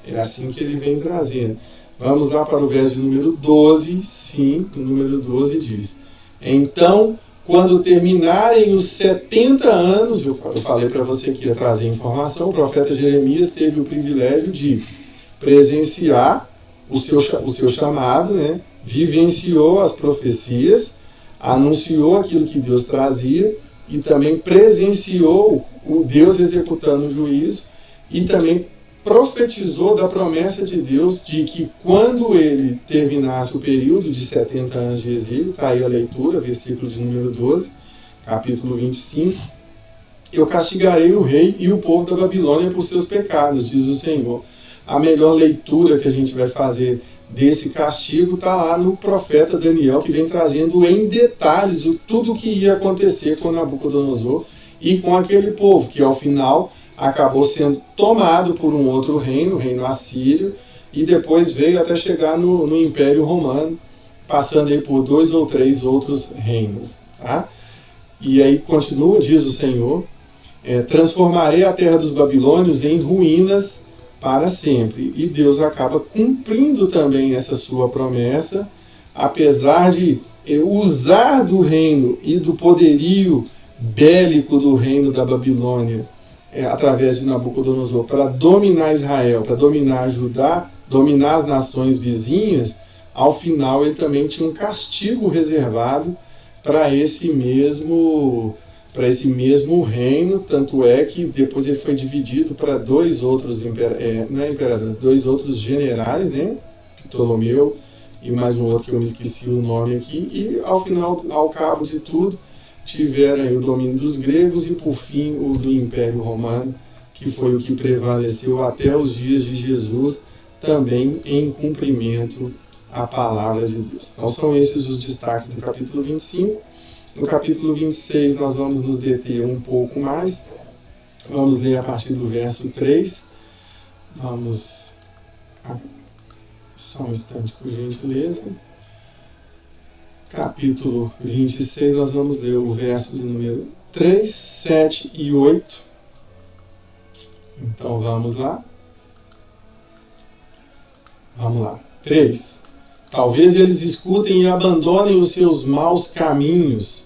É assim que ele vem trazendo. Vamos lá para o verso de número 12. Sim, o número 12 diz: então, quando terminarem os 70 anos, eu falei para você que ia trazer informação, o profeta Jeremias teve o privilégio de presenciar o seu chamado, né? Vivenciou as profecias, anunciou aquilo que Deus trazia e também presenciou o Deus executando o juízo e também profetizou da promessa de Deus de que quando ele terminasse o período de 70 anos de exílio, está aí a leitura, versículo de número 12, capítulo 25, eu castigarei o rei e o povo da Babilônia por seus pecados, diz o Senhor. A melhor leitura que a gente vai fazer desse castigo está lá no profeta Daniel, que vem trazendo em detalhes tudo o que ia acontecer com Nabucodonosor e com aquele povo, que ao final acabou sendo tomado por um outro reino, o reino assírio, e depois veio até chegar no Império Romano, passando aí por 2 ou 3 outros reinos. Tá? E aí continua, diz o Senhor, transformarei a terra dos babilônios em ruínas para sempre. E Deus acaba cumprindo também essa sua promessa, apesar de usar do reino e do poderio bélico do reino da Babilônia, através de Nabucodonosor, para dominar Israel, para dominar Judá, dominar as nações vizinhas. Ao final ele também tinha um castigo reservado para esse mesmo reino, tanto é que depois ele foi dividido para 2 outros dois outros generais, né? Ptolomeu e mais um outro que eu me esqueci o nome aqui, e ao cabo de tudo, tiveram aí o domínio dos gregos e por fim o do Império Romano, que foi o que prevaleceu até os dias de Jesus, também em cumprimento à palavra de Deus. Então são esses os destaques do capítulo 25. No capítulo 26 nós vamos nos deter um pouco mais. Vamos ler a partir do verso 3. Só um instante, por gentileza. Capítulo 26, nós vamos ler o verso de número 3, 7 e 8. Então vamos lá. Vamos lá. 3. Talvez eles escutem e abandonem os seus maus caminhos.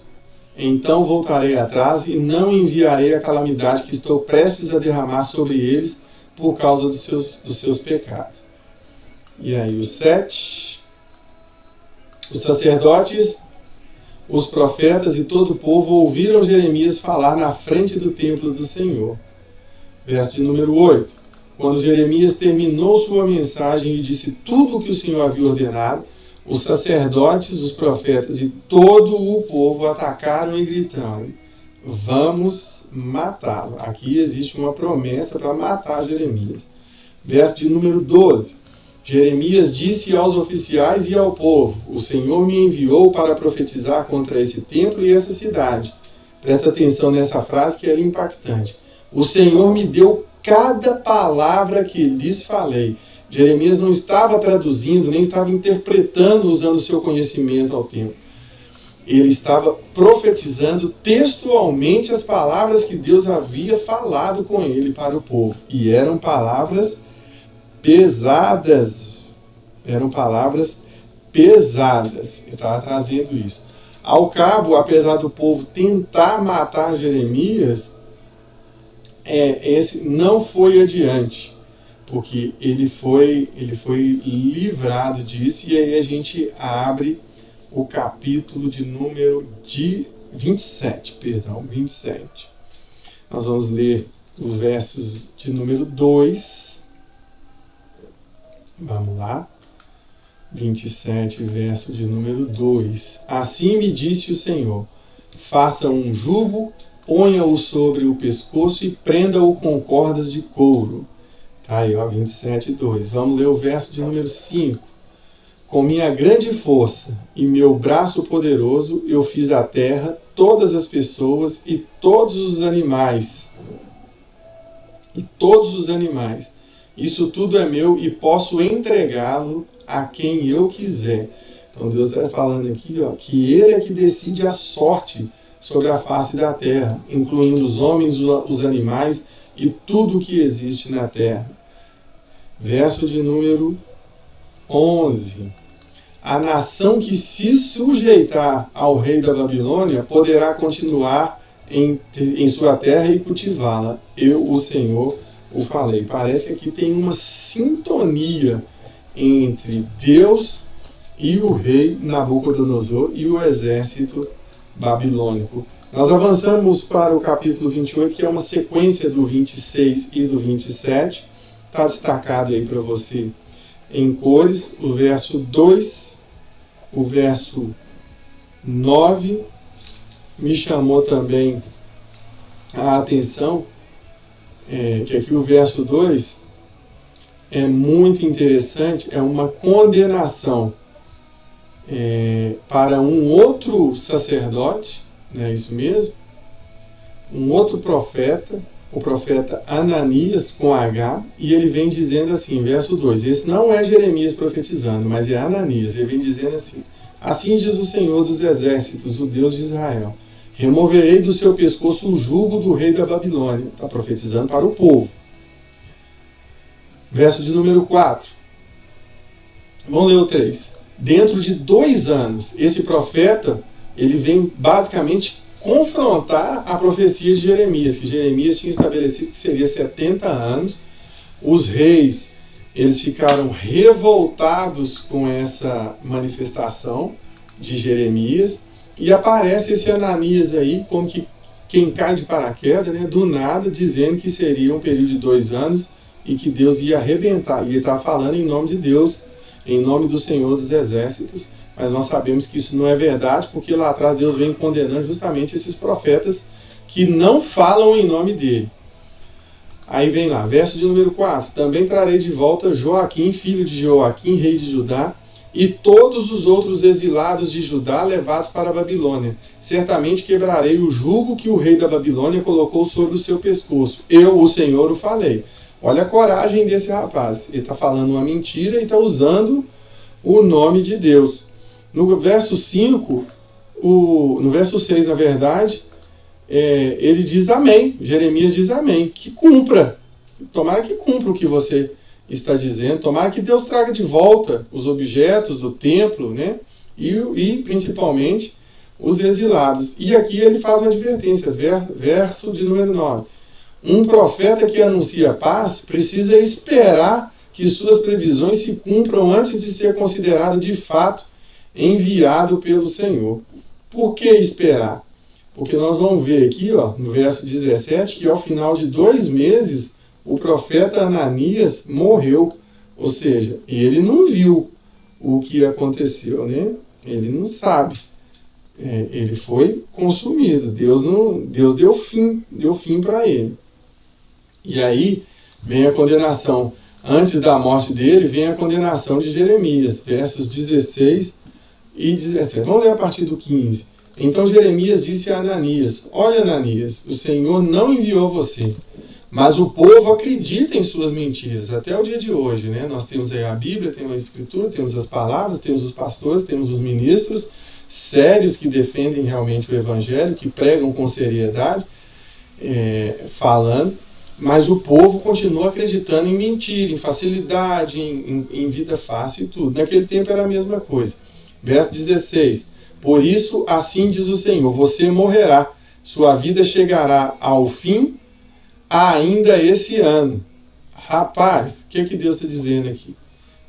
Então voltarei atrás e não enviarei a calamidade que estou prestes a derramar sobre eles por causa dos seus pecados. E aí o 7. Os sacerdotes, os profetas e todo o povo ouviram Jeremias falar na frente do templo do Senhor. Verso de número 8. Quando Jeremias terminou sua mensagem e disse tudo o que o Senhor havia ordenado, os sacerdotes, os profetas e todo o povo atacaram e gritaram: vamos matá-lo. Aqui existe uma promessa para matar Jeremias. Verso de número 12. Jeremias disse aos oficiais e ao povo: o Senhor me enviou para profetizar contra esse templo e essa cidade. Presta atenção nessa frase que é impactante. O Senhor me deu cada palavra que lhes falei. Jeremias não estava traduzindo, nem estava interpretando usando o seu conhecimento ao tempo. Ele estava profetizando textualmente as palavras que Deus havia falado com ele para o povo. E eram palavras pesadas. Eram palavras pesadas. Ele estava trazendo isso. Ao cabo, apesar do povo tentar matar Jeremias, esse não foi adiante, porque ele foi livrado disso. E aí a gente abre o capítulo de número 27. Nós vamos ler os versos de número 2. Vamos lá. 27, verso de número 2. Assim me disse o Senhor: faça um jugo, ponha-o sobre o pescoço e prenda-o com cordas de couro. Tá aí, ó, 27, 2. Vamos ler o verso de número 5. Com minha grande força e meu braço poderoso, eu fiz a terra, todas as pessoas e todos os animais. E todos os animais. Isso tudo é meu e posso entregá-lo a quem eu quiser. Então Deus está falando aqui, ó, que Ele é que decide a sorte sobre a face da terra, incluindo os homens, os animais e tudo que existe na terra. Verso de número 11. A nação que se sujeitar ao rei da Babilônia poderá continuar em sua terra e cultivá-la. Eu, o Senhor, o falei. Parece que aqui tem uma sintonia entre Deus e o rei Nabucodonosor e o exército babilônico. Nós avançamos para o capítulo 28, que é uma sequência do 26 e do 27. Está destacado aí para você em cores, o verso 2, o verso 9, me chamou também a atenção, que aqui o verso 2 é muito interessante, é uma condenação para um outro sacerdote, não é isso mesmo? Um outro profeta, o profeta Ananias, com H, e ele vem dizendo assim, verso 2, esse não é Jeremias profetizando, mas é Ananias, ele vem dizendo assim: assim diz o Senhor dos exércitos, o Deus de Israel, removerei do seu pescoço o jugo do rei da Babilônia. Está profetizando para o povo. Verso de número 4. Vamos ler o 3. Dentro de 2 anos, esse profeta, ele vem basicamente confrontar a profecia de Jeremias, que Jeremias tinha estabelecido que seria 70 anos. Os reis, eles ficaram revoltados com essa manifestação de Jeremias, e aparece esse Ananias aí, como que quem cai de paraquedas, né, do nada, dizendo que seria um período de 2 anos e que Deus ia arrebentar. E ele estava falando em nome de Deus, em nome do Senhor dos Exércitos, mas nós sabemos que isso não é verdade, porque lá atrás Deus vem condenando justamente esses profetas que não falam em nome dele. Aí vem lá, verso de número 4. Também trarei de volta Joaquim, filho de Joaquim, rei de Judá, e todos os outros exilados de Judá levados para a Babilônia. Certamente quebrarei o jugo que o rei da Babilônia colocou sobre o seu pescoço. Eu, o Senhor, o falei. Olha a coragem desse rapaz. Ele está falando uma mentira e está usando o nome de Deus. No verso 5, no verso 6, na verdade, ele diz amém. Jeremias diz amém. Que cumpra. Tomara que cumpra o que você está dizendo. Tomara que Deus traga de volta os objetos do templo, né? E principalmente os exilados. E aqui ele faz uma advertência. Verso de número 9. Um profeta que anuncia paz precisa esperar que suas previsões se cumpram antes de ser considerado de fato enviado pelo Senhor. Por que esperar? Porque nós vamos ver aqui, ó, no verso 17, que ao final de 2 meses, o profeta Ananias morreu. Ou seja, ele não viu o que aconteceu, né? Ele não sabe. Ele foi consumido. Deus deu fim para ele. E aí vem a condenação. Antes da morte dele, vem a condenação de Jeremias, versos 16 e 17. Vamos ler a partir do 15. Então Jeremias disse a Ananias: olha, Ananias, o Senhor não enviou você, mas o povo acredita em suas mentiras. Até o dia de hoje, né? Nós temos aí a Bíblia, temos a Escritura, temos as palavras, temos os pastores, temos os ministros sérios que defendem realmente o Evangelho, que pregam com seriedade, falando. Mas o povo continua acreditando em mentira, em facilidade, em vida fácil e tudo. Naquele tempo era a mesma coisa. Verso 16. Por isso, assim diz o Senhor, você morrerá, sua vida chegará ao fim ainda esse ano. Rapaz, o que Deus está dizendo aqui?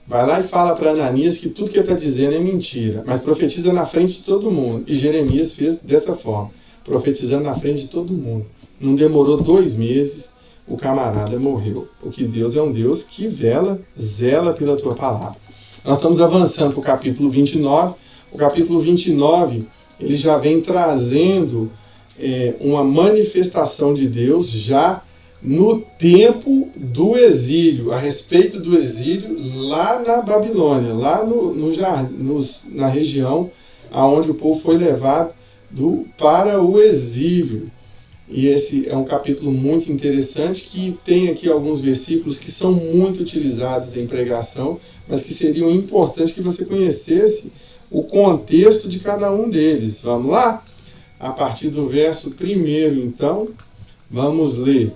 Vai lá e fala para Ananias que tudo que ele está dizendo é mentira, mas profetiza na frente de todo mundo. E Jeremias fez dessa forma, profetizando na frente de todo mundo. Não demorou 2 meses. o camarada morreu. Porque Deus é um Deus que zela pela tua palavra. Nós estamos avançando para o capítulo 29. O capítulo 29, ele já vem trazendo uma manifestação de Deus já no tempo do exílio, a respeito do exílio lá na Babilônia, lá na região aonde o povo foi levado para o exílio. E esse é um capítulo muito interessante, que tem aqui alguns versículos que são muito utilizados em pregação, mas que seriam importantes que você conhecesse o contexto de cada um deles. Vamos lá? A partir do verso 1, então, vamos ler.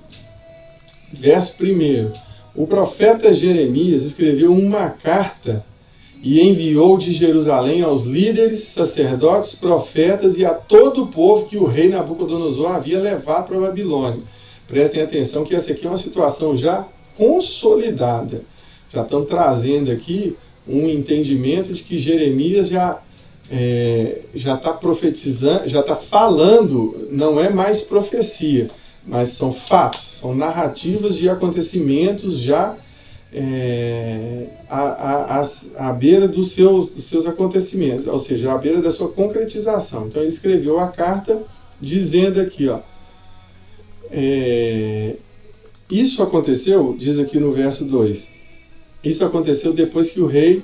Verso 1. O profeta Jeremias escreveu uma carta e enviou de Jerusalém aos líderes, sacerdotes, profetas e a todo o povo que o rei Nabucodonosor havia levado para a Babilônia. Prestem atenção que essa aqui é uma situação já consolidada. Já estão trazendo aqui um entendimento de que Jeremias já está profetizando, já está falando, não é mais profecia, mas são fatos, são narrativas de acontecimentos já à beira dos seus acontecimentos, ou seja, à beira da sua concretização. Então ele escreveu a carta dizendo aqui, isso aconteceu, diz aqui no verso 2, isso aconteceu depois que o rei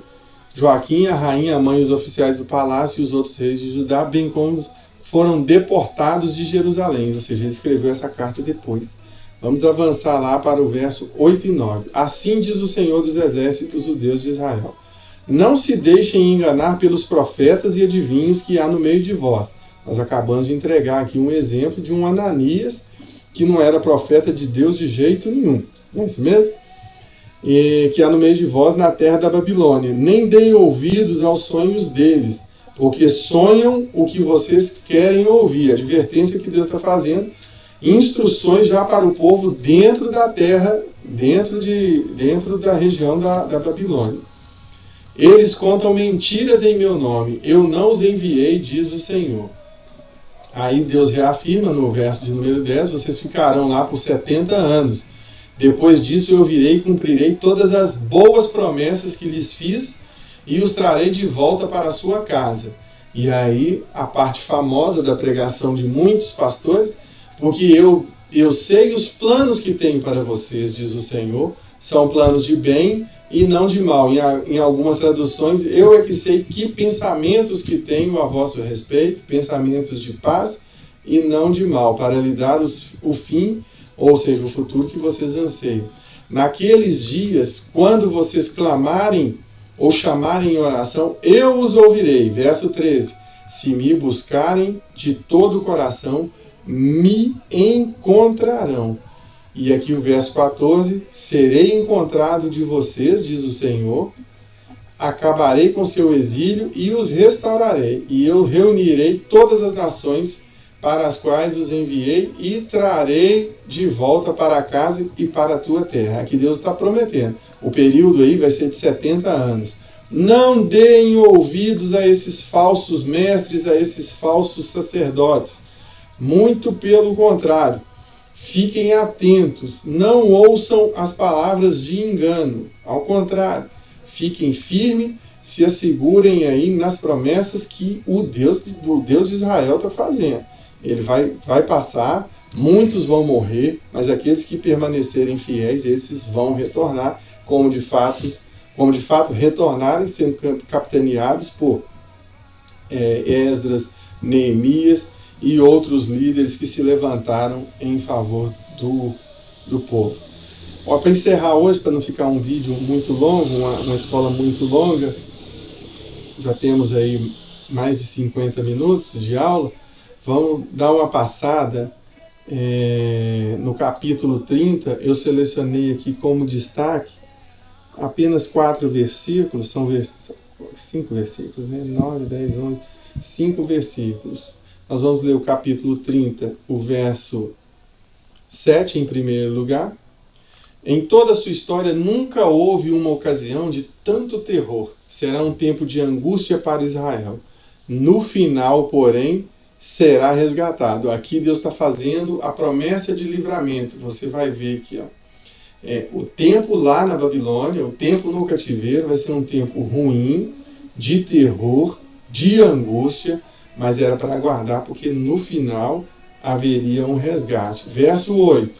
Joaquim, a rainha, a mãe, os oficiais do palácio e os outros reis de Judá, bem como foram deportados de Jerusalém. Ou seja, ele escreveu essa carta depois. Vamos avançar lá para o verso 8 e 9. Assim diz o Senhor dos Exércitos, o Deus de Israel: não se deixem enganar pelos profetas e adivinhos que há no meio de vós. Nós acabamos de entregar aqui um exemplo de um Ananias que não era profeta de Deus de jeito nenhum. Não é isso mesmo? Que há no meio de vós na terra da Babilônia. Nem deem ouvidos aos sonhos deles, porque sonham o que vocês querem ouvir. A advertência que Deus está fazendo. Instruções já para o povo dentro da terra, dentro da região da Babilônia. Eles contam mentiras em meu nome. Eu não os enviei, diz o Senhor. Aí Deus reafirma no verso de número 10, vocês ficarão lá por 70 anos. Depois disso eu virei e cumprirei todas as boas promessas que lhes fiz e os trarei de volta para a sua casa. E aí a parte famosa da pregação de muitos pastores, porque eu sei os planos que tenho para vocês, diz o Senhor, são planos de bem e não de mal. Em algumas traduções, eu é que sei que pensamentos que tenho a vosso respeito, pensamentos de paz e não de mal, para lhe dar o fim, ou seja, o futuro que vocês anseiam. Naqueles dias, quando vocês clamarem ou chamarem em oração, eu os ouvirei. Verso 13. Se me buscarem de todo o coração, me encontrarão. E aqui o verso 14. Serei encontrado de vocês, diz o Senhor, acabarei com seu exílio e os restaurarei. E eu reunirei todas as nações para as quais os enviei e trarei de volta para casa e para a tua terra. Aqui Deus está prometendo. O período aí vai ser de 70 anos. Não deem ouvidos a esses falsos mestres, a esses falsos sacerdotes. Muito pelo contrário. Fiquem atentos. Não ouçam as palavras de engano. Ao contrário. Fiquem firmes, se assegurem aí nas promessas que o Deus de Israel está fazendo. Ele vai passar, muitos vão morrer, mas aqueles que permanecerem fiéis, esses vão retornar, como de fato retornarem, sendo capitaneados por Esdras, Neemias e outros líderes que se levantaram em favor do povo. Para encerrar hoje, para não ficar um vídeo muito longo, uma escola muito longa, já temos aí mais de 50 minutos de aula. Vamos dar uma passada no capítulo 30. Eu selecionei aqui como destaque apenas 4 versículos, são 5 versículos, né? 9, 10, 11, 5 versículos. Nós vamos ler o capítulo 30, o verso 7 em primeiro lugar. Em toda a sua história nunca houve uma ocasião de tanto terror. Será um tempo de angústia para Israel. No final, porém, será resgatado. Aqui Deus está fazendo a promessa de livramento. Você vai ver aqui, ó. O tempo lá na Babilônia, o tempo no cativeiro, vai ser um tempo ruim, de terror, de angústia, mas era para aguardar, porque no final haveria um resgate. Verso 8.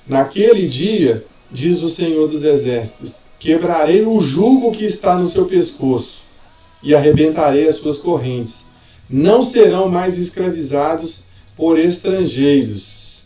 Naquele dia, diz o Senhor dos Exércitos, quebrarei o jugo que está no seu pescoço e arrebentarei as suas correntes. Não serão mais escravizados por estrangeiros.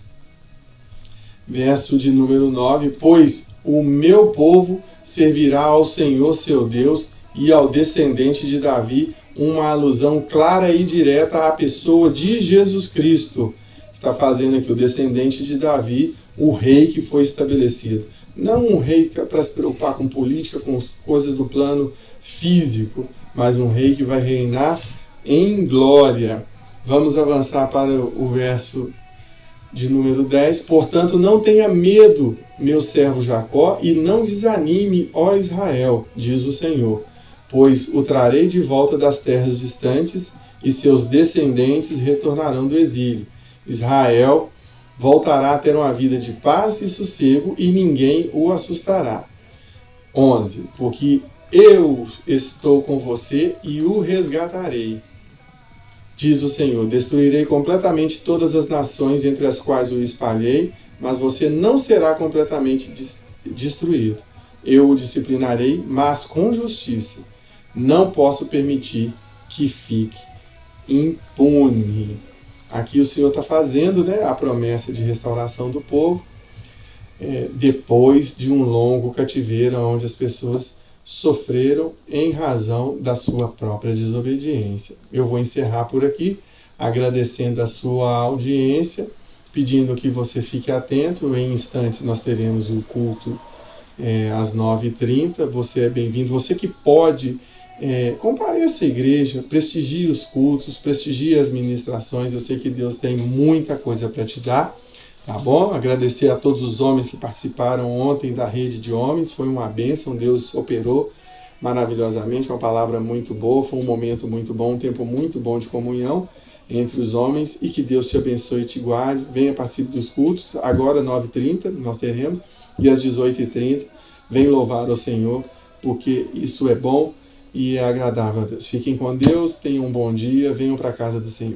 Verso de número 9, pois o meu povo servirá ao Senhor seu Deus e ao descendente de Davi, uma alusão clara e direta à pessoa de Jesus Cristo. Está fazendo aqui o descendente de Davi, o rei que foi estabelecido. Não um rei para se preocupar com política, com coisas do plano físico, mas um rei que vai reinar em glória. Vamos avançar para o verso de número 10. Portanto, não tenha medo, meu servo Jacó, e não desanime, ó Israel, diz o Senhor, pois o trarei de volta das terras distantes e seus descendentes retornarão do exílio. Israel voltará a ter uma vida de paz e sossego e ninguém o assustará. 11. Porque eu estou com você e o resgatarei. Diz o Senhor, destruirei completamente todas as nações entre as quais o espalhei, mas você não será completamente destruído. Eu o disciplinarei, mas com justiça. Não posso permitir que fique impune. Aqui o Senhor está fazendo, né, a promessa de restauração do povo, depois de um longo cativeiro, onde as pessoas sofreram em razão da sua própria desobediência. Eu vou encerrar por aqui, agradecendo a sua audiência, pedindo que você fique atento. Em instantes nós teremos o culto às 9h30. Você é bem-vindo. Você que pode, compareça à igreja, prestigie os cultos, prestigie as ministrações. Eu sei que Deus tem muita coisa para te dar. Tá bom? Agradecer a todos os homens que participaram ontem da rede de homens. Foi uma bênção, Deus operou maravilhosamente, uma palavra muito boa, foi um momento muito bom, um tempo muito bom de comunhão entre os homens, e que Deus te abençoe e te guarde. Venha participar dos cultos, agora 9h30 nós teremos, e às 18h30, vem louvar ao Senhor, porque isso é bom e é agradável a Deus. Fiquem com Deus, tenham um bom dia, venham para a casa do Senhor.